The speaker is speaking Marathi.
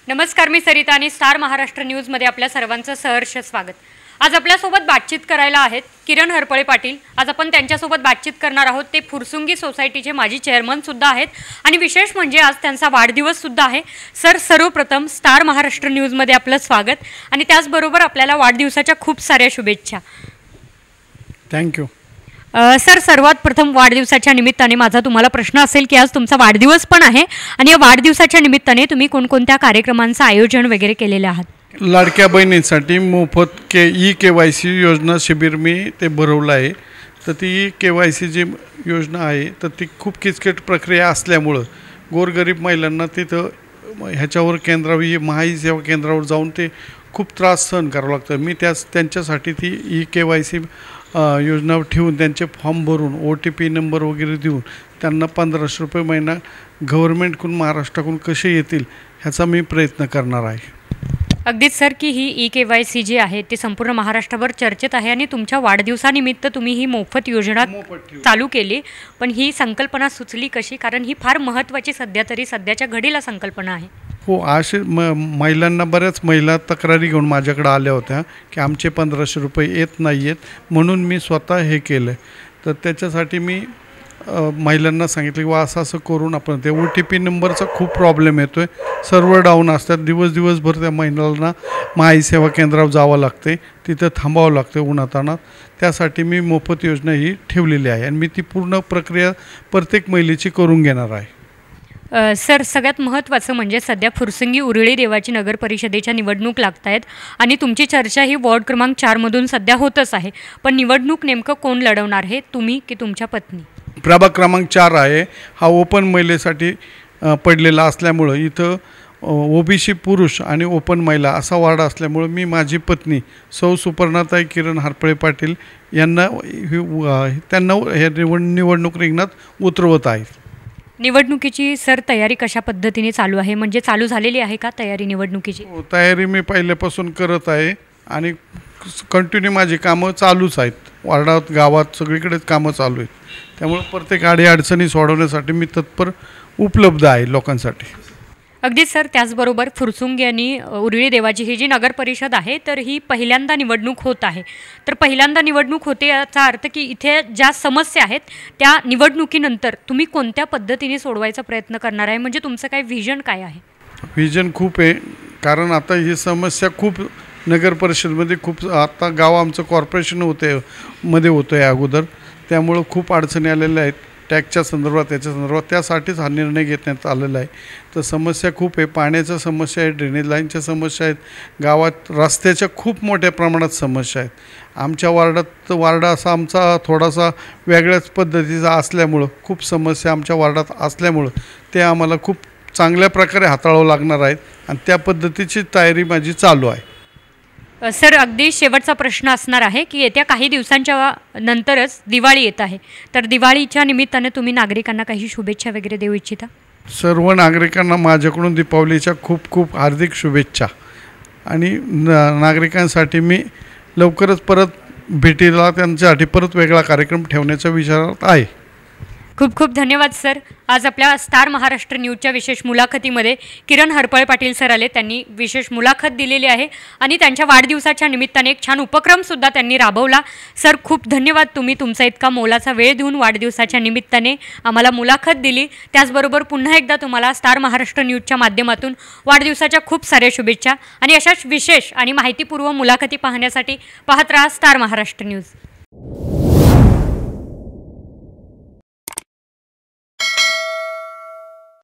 नमस्कार, मी सरिता आणि स्टार महाराष्ट्र न्यूजमध्ये आपल्या सर्वांचं सहर्ष स्वागत। आज आपल्यासोबत बातचीत करायला आहेत किरण हरपळे पाटील। आज आपण त्यांच्यासोबत बातचीत करणार आहोत। ते फुरसुंगी सोसायटीचे माजी चेअरमन सुद्धा आहेत आणि विशेष म्हणजे आज त्यांचा वाढदिवस सुद्धा आहे। सर, सर्वप्रथम स्टार महाराष्ट्र न्यूजमध्ये आपलं स्वागत आणि त्याचबरोबर आपल्याला वाढदिवसाच्या खूप साऱ्या शुभेच्छा। थँक्यू। सर, सर्वात प्रथम वाढदिवसाच्या निमित्ताने माझा तुम्हाला प्रश्न असेल की आज तुमचा वाढदिवस पण आहे आणि या वाढदिवसाच्या निमित्ताने तुम्ही कोणकोणत्या कार्यक्रमांचं आयोजन वगैरे केलेले आहात? लाडक्या बहिणींसाठी मोफत KYC योजना शिबिर मी ते भरवलं आहे। तर ती KYC जी योजना आहे तर ती खूप किचकट प्रक्रिया असल्यामुळं गोरगरीब महिलांना तिथं ह्याच्यावर केंद्रावर महाई सेवा केंद्रावर जाऊन ते खूप त्रास सहन करावं लागतं। मी त्यांच्यासाठी ती KYC योजना ठेवून त्यांचे फॉर्म भरून OTP नंबर वगैरे देऊन त्यांना 1500 रुपये महिना गव्हर्नमेंटकडून महाराष्ट्राकडून कसे येतील ह्याचा मी प्रयत्न करणार आहे। अगदीच सर, की ही KYC जी आहे ती संपूर्ण महाराष्ट्रभर चर्चेत आहे आणि तुमच्या वाढदिवसानिमित्त तुम्ही ही मोफत योजना चालू केली, पण ही संकल्पना सुचली कशी? कारण ही फार महत्त्वाची सध्याच्या घडीला संकल्पना आहे। हो, असे महिलांना बऱ्याच महिला तक्रारी घेऊन माझ्याकडे आल्या होत्या की आमचे 1500 रुपये येत नाही आहेत, म्हणून मी स्वतः हे केलं। तर त्याच्यासाठी मी महिलांना सांगितलं की असं करून आपण ते OTP नंबरचा खूप प्रॉब्लेम येतो आहे, सर्व्हर डाऊन असतात, दिवसभर त्या महिलांना महाई सेवा केंद्रावर जावं लागते, तिथं थांबावं लागते उन्हातान्हात। त्यासाठी मी मोफत योजना ही ठेवलेली आहे आणि मी ती पूर्ण प्रक्रिया प्रत्येक महिलेची करून घेणार आहे। सर, सगळ्यात महत्त्वाचं म्हणजे सध्या फुरसुंगी उरळी देवाची नगर परिषदेच्या निवडणूक लागत आहेत आणि तुमची चर्चा ही वॉर्ड क्रमांक 4 मधून सध्या होतच आहे, पण निवडणूक नेमकं कोण लढवणार आहे, तुम्ही की तुमच्या पत्नी? प्रभाग क्रमांक 4 आहे हा ओपन महिलेसाठी पडलेला असल्यामुळं इथं OBC पुरुष आणि ओपन महिला असा वार्ड असल्यामुळं मी माझी पत्नी सौ सुपर्णाताई किरण हरपळे पाटील यांना त्यांना हे निवडणूक रिंगणात उतरवत आहे। निवडणुकीची सर तयारी कशा पद्धतीने चालू आहे, म्हणजे चालू झालेली आहे का तयारी निवडणुकीची? तयारी मी पहिल्यापासून करत आहे आणि कंटिन्यू माझी कामं चालूच आहेत, वार्डात गावात सगळीकडेच कामं चालू आहेत, त्यामुळे प्रत्येक अडचणी सोडवण्यासाठी मी तत्पर उपलब्ध आहे लोकांसाठी। अगदी सर, त्याचबरोबर फुरसुंगी आणि उरळी देवाची ही जी नगर परिषद आहे तर ही पहिल्यांदा निवडणूक होत आहे। तर पहिल्यांदा निवडणूक होते याचा अर्थ की इथे ज्या समस्या आहेत त्या निवडणुकीनंतर तुम्ही कोणत्या पद्धतीने सोडवायचा प्रयत्न करणार आहे, म्हणजे तुमचं काय व्हिजन काय आहे? व्हिजन खूप आहे, कारण आता ही समस्या खूप नगर परिषदमध्ये खूप आता गाव आमचं कॉर्पोरेशन मध्ये होतं आहे अगोदर, त्यामुळं खूप अडचणी आलेल्या आहेत टॅक्सच्या संदर्भात, त्याच्या संदर्भात, त्यासाठीच हा निर्णय घेण्यात आलेला आहे। तर समस्या खूप आहे, पाण्याच्या समस्या आहे, ड्रेनेज लाईनच्या समस्या आहेत, गावात रस्त्याच्या खूप मोठ्या प्रमाणात समस्या आहेत। आमच्या वार्ड असा आमचा थोडासा वेगळ्याच पद्धतीचा असल्यामुळं खूप समस्या आमच्या वार्डात असल्यामुळं ते आम्हाला खूप चांगल्या प्रकारे हाताळावं लागणार आहेत आणि त्या पद्धतीची तयारी माझी चालू आहे। सर, अगदी शेवटचा प्रश्न असणार आहे की येत्या काही दिवसांच्या नंतरच दिवाळी येत आहे, तर दिवाळीच्या निमित्ताने तुम्ही नागरिकांना काही शुभेच्छा वगैरे देऊ इच्छिता? सर्व नागरिकांना माझ्याकडून दीपावलीच्या खूप खूप हार्दिक शुभेच्छा आणि नागरिकांसाठी मी लवकरच परत भेटीला त्यांच्यासाठी परत वेगळा कार्यक्रम ठेवण्याच्या विचारात आहे। खूप खूप धन्यवाद सर। आज आपल्या स्टार महाराष्ट्र न्यूजच्या विशेष मुलाखतीमध्ये किरण हरपळे पाटील सर आले, त्यांनी विशेष मुलाखत दिलेली आहे आणि त्यांच्या वाढदिवसाच्या निमित्ताने एक छान उपक्रमसुद्धा त्यांनी राबवला। सर, खूप धन्यवाद, तुम्ही तुमचा इतका मोलाचा वेळ देऊन वाढदिवसाच्या निमित्ताने आम्हाला मुलाखत दिली। त्याचबरोबर पुन्हा एकदा तुम्हाला स्टार महाराष्ट्र न्यूजच्या माध्यमातून वाढदिवसाच्या खूप साऱ्या शुभेच्छा आणि अशाच विशेष आणि माहितीपूर्व मुलाखती पाहण्यासाठी पाहत राहा स्टार महाराष्ट्र न्यूज।